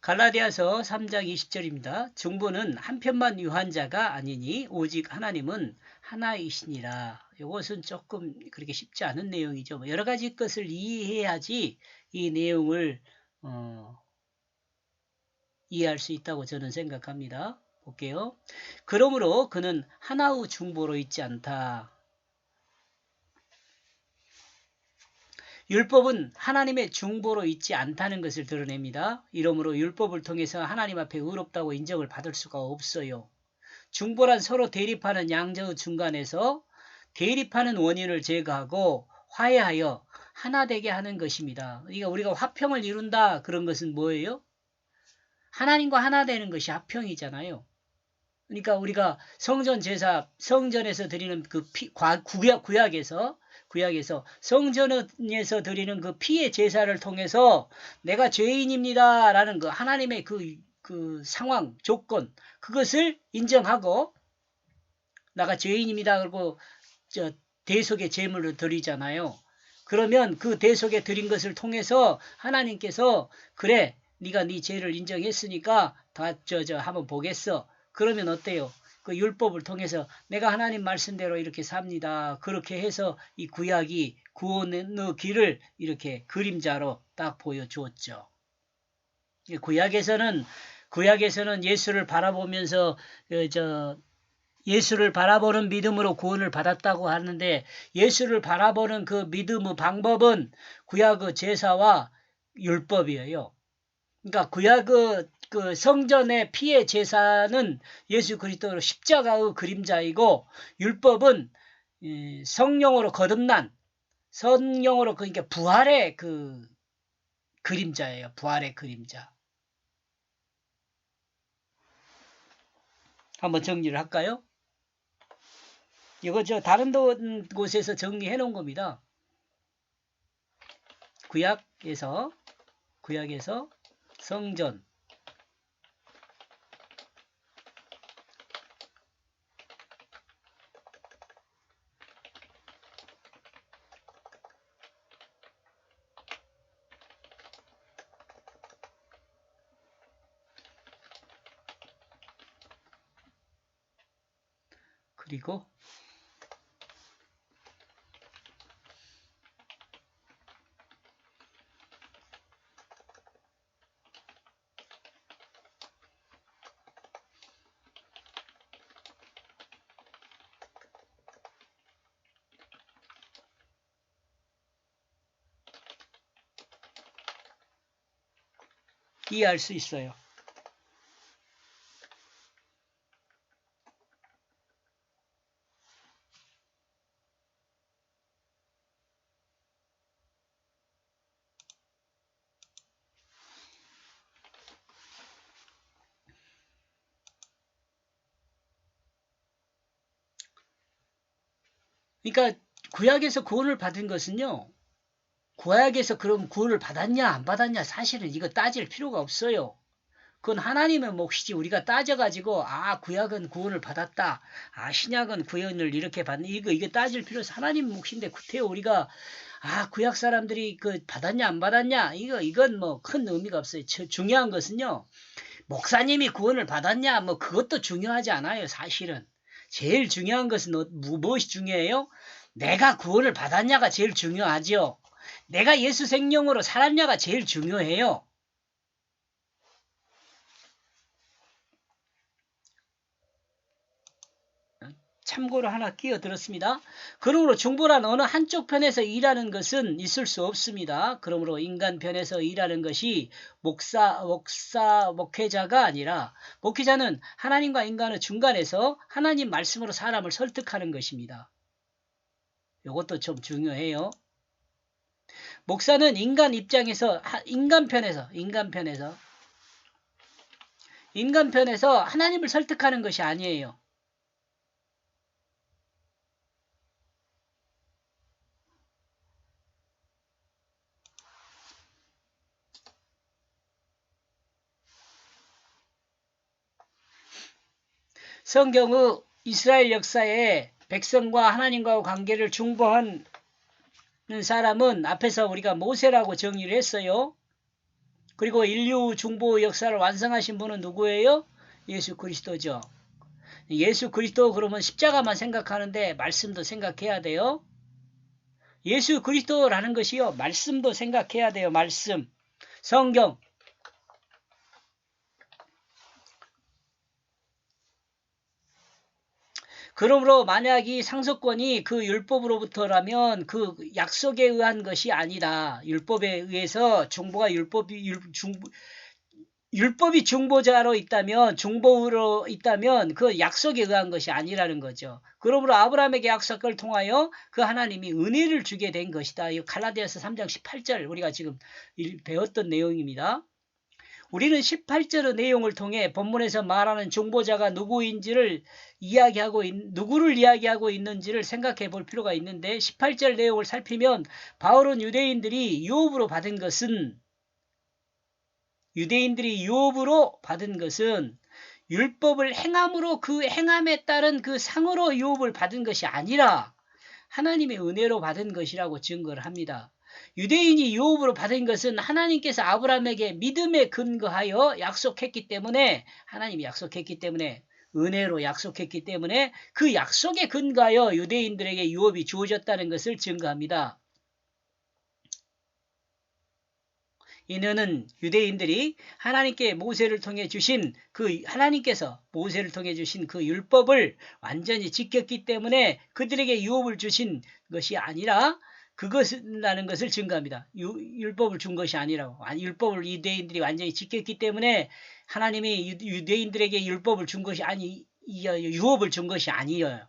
갈라디아서 3장 20절입니다. 중보는 한편만 유한 자가 아니니 오직 하나님은 하나이시니라. 이것은 조금 그렇게 쉽지 않은 내용이죠. 여러 가지 것을 이해해야지 이 내용을 이해할 수 있다고 저는 생각합니다. 볼게요. 그러므로 그는 하나의 중보로 있지 않다. 율법은 하나님의 중보로 있지 않다는 것을 드러냅니다. 이러므로 율법을 통해서 하나님 앞에 의롭다고 인정을 받을 수가 없어요. 중보란 서로 대립하는 양자의 중간에서 대립하는 원인을 제거하고 화해하여 하나 되게 하는 것입니다. 그러니까 우리가 화평을 이룬다 그런 것은 뭐예요? 하나님과 하나 되는 것이 화평이잖아요. 그러니까 우리가 성전 제사, 성전에서 드리는 그 구약에서 성전에서 드리는 그 피의 제사를 통해서 내가 죄인입니다 라는 그 하나님의 그 상황, 조건, 그것을 인정하고 나가 죄인입니다 그리고 대속의 제물을 드리잖아요. 그러면 그 대속에 드린 것을 통해서 하나님께서 그래 네가 네 죄를 인정했으니까 다 한번 보겠어. 그러면 어때요? 그 율법을 통해서 내가 하나님 말씀대로 이렇게 삽니다. 그렇게 해서 이 구약이 구원의 길을 이렇게 그림자로 딱 보여주었죠. 구약에서는 예수를 바라보면서 예수를 바라보는 믿음으로 구원을 받았다고 하는데 예수를 바라보는 그 믿음의 방법은 구약의 제사와 율법이에요. 그러니까 구약의 그 성전의 피의 제사는 예수 그리스도로 십자가의 그림자이고 율법은 성령으로 거듭난 성령으로 그러니까 부활의 그 그림자예요. 부활의 그림자. 한번 정리를 할까요? 이거 다른 곳에서 정리해 놓은 겁니다. 구약에서 성전 그리고 이해할 수 있어요. 그러니까 구약에서 구원을 받은 것은요. 구약에서 그럼 구원을 받았냐 안 받았냐 사실은 이거 따질 필요가 없어요. 그건 하나님의 몫이지 우리가 따져가지고 구약은 구원을 받았다. 신약은 구원을 이렇게 받는 이거 따질 필요 없어. 하나님 몫인데 구태여 우리가 구약 사람들이 그 받았냐 안 받았냐 이건 뭐 큰 의미가 없어요. 중요한 것은요. 목사님이 구원을 받았냐 뭐 그것도 중요하지 않아요. 사실은. 제일 중요한 것은 무엇이 중요해요? 내가 구원을 받았냐가 제일 중요하죠. 내가 예수 생명으로 살았냐가 제일 중요해요. 참고로 하나 끼어들었습니다. 그러므로 중보란 어느 한쪽 편에서 일하는 것은 있을 수 없습니다. 그러므로 인간 편에서 일하는 것이 목회자가 아니라 목회자는 하나님과 인간의 중간에서 하나님 말씀으로 사람을 설득하는 것입니다. 이것도 좀 중요해요. 목사는 인간 입장에서 인간 편에서 하나님을 설득하는 것이 아니에요. 성경의 이스라엘 역사에 백성과 하나님과의 관계를 중보하는 사람은 앞에서 우리가 모세라고 정의를 했어요. 그리고 인류 중보 역사를 완성하신 분은 누구예요? 예수 그리스도죠. 예수 그리스도 그러면 십자가만 생각하는데 말씀도 생각해야 돼요. 예수 그리스도라는 것이요. 말씀도 생각해야 돼요. 말씀. 성경. 그러므로 만약 이 상속권이 그 율법으로부터라면 그 약속에 의한 것이 아니라 율법에 의해서 중보가 율법이 중보자로 있다면 중보로 있다면 그 약속에 의한 것이 아니라는 거죠. 그러므로 아브라함에게 약속을 통하여 그 하나님이 은혜를 주게 된 것이다. 이 갈라디아서 3장 18절 우리가 지금 배웠던 내용입니다. 우리는 18절의 내용을 통해 본문에서 말하는 중보자가 누구인지를 누구를 이야기하고 있는지를 생각해 볼 필요가 있는데 18절 내용을 살피면 바울은 유대인들이 유업으로 받은 것은 율법을 행함으로 그 행함에 따른 그 상으로 유업을 받은 것이 아니라 하나님의 은혜로 받은 것이라고 증거를 합니다. 유대인이 유업으로 받은 것은 하나님께서 아브라함에게 믿음에 근거하여 약속했기 때문에 하나님이 약속했기 때문에 은혜로 약속했기 때문에 그 약속에 근거하여 유대인들에게 유업이 주어졌다는 것을 증거합니다. 이는 유대인들이 하나님께서 모세를 통해 주신 그 율법을 완전히 지켰기 때문에 그들에게 유업을 주신 것이 아니라 그것이라는 것을 증거합니다. 율법을 준 것이 아니라고. 율법을 유대인들이 완전히 지켰기 때문에 하나님이 유대인들에게 율법을 준 것이 유업을 준 것이 아니에요.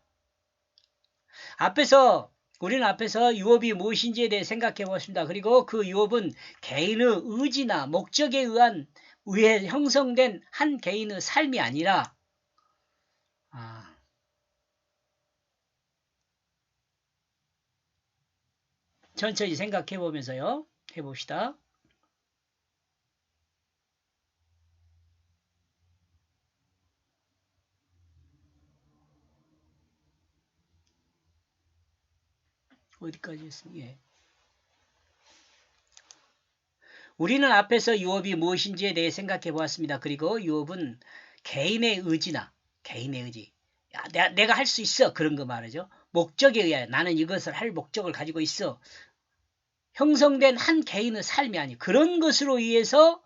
우리는 앞에서 유업이 무엇인지에 대해 생각해 보았습니다. 그리고 그 유업은 개인의 의지나 목적에 의해 형성된 한 개인의 삶이 아니라 천천히 생각해 보면서요. 해봅시다. 어디까지 했습니까? 예. 우리는 앞에서 유업이 무엇인지에 대해 생각해 보았습니다. 그리고 유업은 개인의 의지. 내가 할 수 있어. 그런 거 말이죠. 목적에 의하여 나는 이것을 할 목적을 가지고 있어. 형성된 한 개인의 삶이 아니 그런 것으로 의해서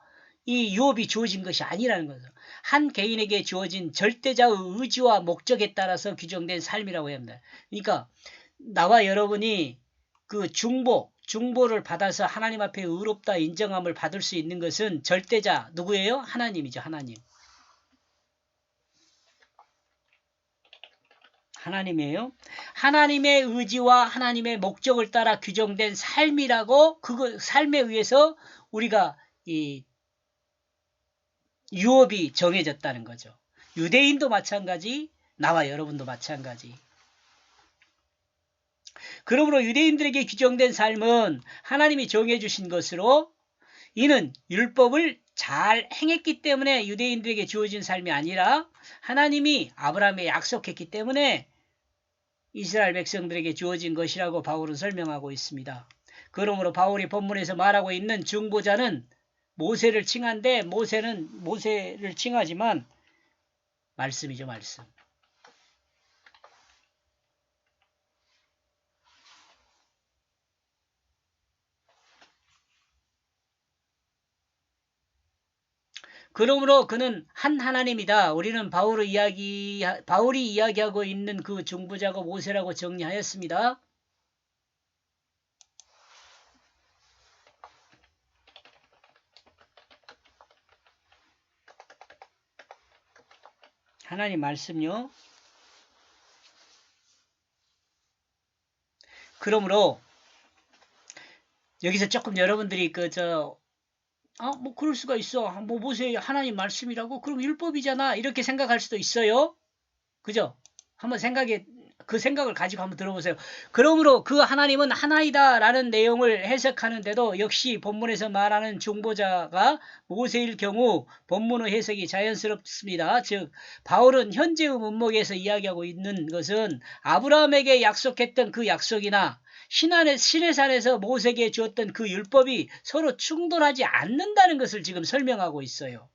이 유업이 주어진 것이 아니라는 거죠. 한 개인에게 주어진 절대자의 의지와 목적에 따라서 규정된 삶이라고 합니다. 그러니까 나와 여러분이 그 중보를 받아서 하나님 앞에 의롭다 인정함을 받을 수 있는 것은 절대자 누구예요? 하나님이죠. 하나님이에요. 하나님의 의지와 하나님의 목적을 따라 규정된 삶이라고 그 삶에 의해서 우리가 이 유업이 정해졌다는 거죠. 유대인도 마찬가지, 나와 여러분도 마찬가지. 그러므로 유대인들에게 규정된 삶은 하나님이 정해주신 것으로 이는 율법을 잘 행했기 때문에 유대인들에게 주어진 삶이 아니라 하나님이 아브라함에 약속했기 때문에 이스라엘 백성들에게 주어진 것이라고 바울은 설명하고 있습니다. 그러므로 바울이 본문에서 말하고 있는 중보자는 모세를 칭한데 모세를 칭하지만 말씀이죠. 말씀. 그러므로 그는 한 하나님이다. 우리는 바울이 이야기하고 있는 그 중보자가 모세라고 정리하였습니다. 하나님 말씀요. 그러므로 여기서 조금 여러분들이 뭐 그럴 수가 있어. 뭐 모세 하나님 말씀이라고 그럼 율법이잖아. 이렇게 생각할 수도 있어요. 그죠? 한번 그 생각을 가지고 한번 들어보세요. 그러므로 그 하나님은 하나이다라는 내용을 해석하는데도 역시 본문에서 말하는 중보자가 모세일 경우 본문의 해석이 자연스럽습니다. 즉 바울은 현재의 문맥에서 이야기하고 있는 것은 아브라함에게 약속했던 그 약속이나 시내산에서 모세에게 주었던 그 율법이 서로 충돌하지 않는다는 것을 지금 설명하고 있어요.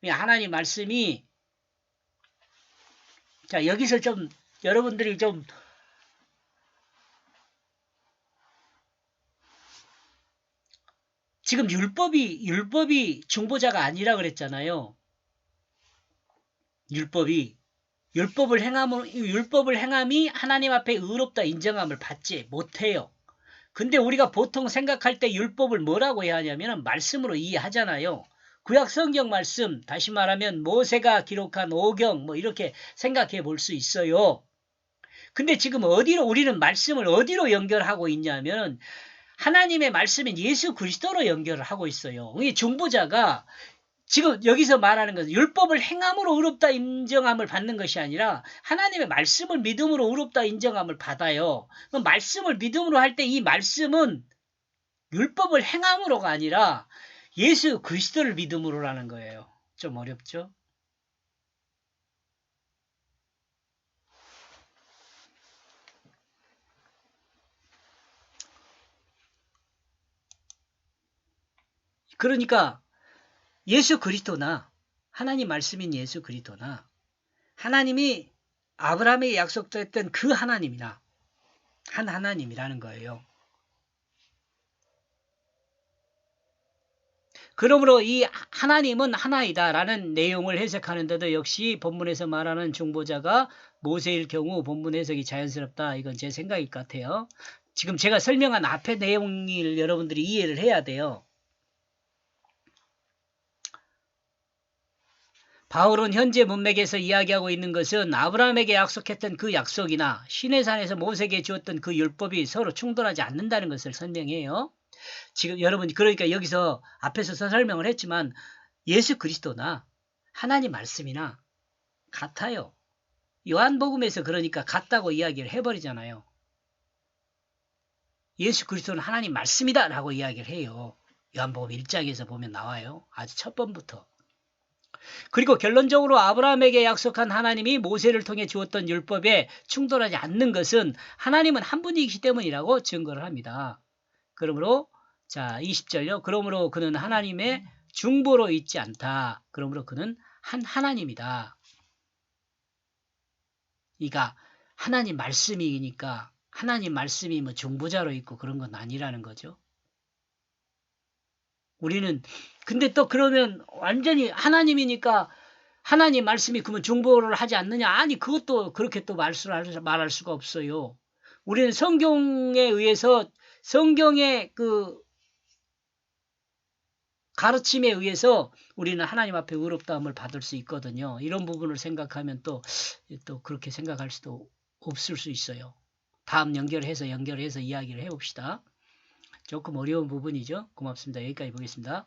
하나님 말씀이 자 여기서 좀 여러분들이 좀 지금 율법이 중보자가 아니라 그랬잖아요. 율법을 행함이 하나님 앞에 의롭다 인정함을 받지 못해요. 근데 우리가 보통 생각할 때 율법을 뭐라고 해야 하냐면 말씀으로 이해하잖아요. 구약 성경 말씀, 다시 말하면 모세가 기록한 오경 뭐 이렇게 생각해 볼 수 있어요. 근데 지금 우리는 말씀을 어디로 연결하고 있냐면 하나님의 말씀인 예수 그리스도로 연결을 하고 있어요. 이 중보자가 지금 여기서 말하는 것은 율법을 행함으로 의롭다 인정함을 받는 것이 아니라 하나님의 말씀을 믿음으로 의롭다 인정함을 받아요. 그럼 말씀을 믿음으로 할 때 이 말씀은 율법을 행함으로가 아니라 예수 그리스도를 믿음으로라는 거예요. 좀 어렵죠? 그러니까 예수 그리스도나 하나님 말씀인 예수 그리스도나 하나님이 아브라함에게 약속했던 그 하나님이나 한 하나님이라는 거예요. 그러므로 이 하나님은 하나이다라는 내용을 해석하는데도 역시 본문에서 말하는 중보자가 모세일 경우 본문 해석이 자연스럽다. 이건 제 생각일 것 같아요. 지금 제가 설명한 앞의 내용을 여러분들이 이해를 해야 돼요. 바울은 현재 문맥에서 이야기하고 있는 것은 아브라함에게 약속했던 그 약속이나 시내산에서 모세에게 주었던 그 율법이 서로 충돌하지 않는다는 것을 설명해요. 지금 여러분이 그러니까 여기서 앞에서 설명을 했지만 예수 그리스도나 하나님 말씀이나 같아요. 요한복음에서 그러니까 같다고 이야기를 해버리잖아요. 예수 그리스도는 하나님 말씀이다 라고 이야기를 해요. 요한복음 1장에서 보면 나와요. 아주 첫 번부터. 그리고 결론적으로 아브라함에게 약속한 하나님이 모세를 통해 주었던 율법에 충돌하지 않는 것은 하나님은 한 분이기 때문이라고 증거를 합니다. 그러므로 자 20절요. 그러므로 그는 하나님의 중보로 있지 않다. 그러므로 그는 한 하나님이다. 그러니까 하나님 말씀이니까 하나님 말씀이 뭐 중보자로 있고 그런 건 아니라는 거죠. 우리는 근데 또 그러면 완전히 하나님이니까 하나님 말씀이 그러면 중보를 하지 않느냐? 아니 그것도 그렇게 또 말할 수가 없어요. 우리는 성경에 의해서 성경의 그 가르침에 의해서 우리는 하나님 앞에 의롭다함을 받을 수 있거든요. 이런 부분을 생각하면 또 그렇게 생각할 수도 없을 수 있어요. 다음 연결해서 이야기를 해봅시다. 조금 어려운 부분이죠. 고맙습니다. 여기까지 보겠습니다.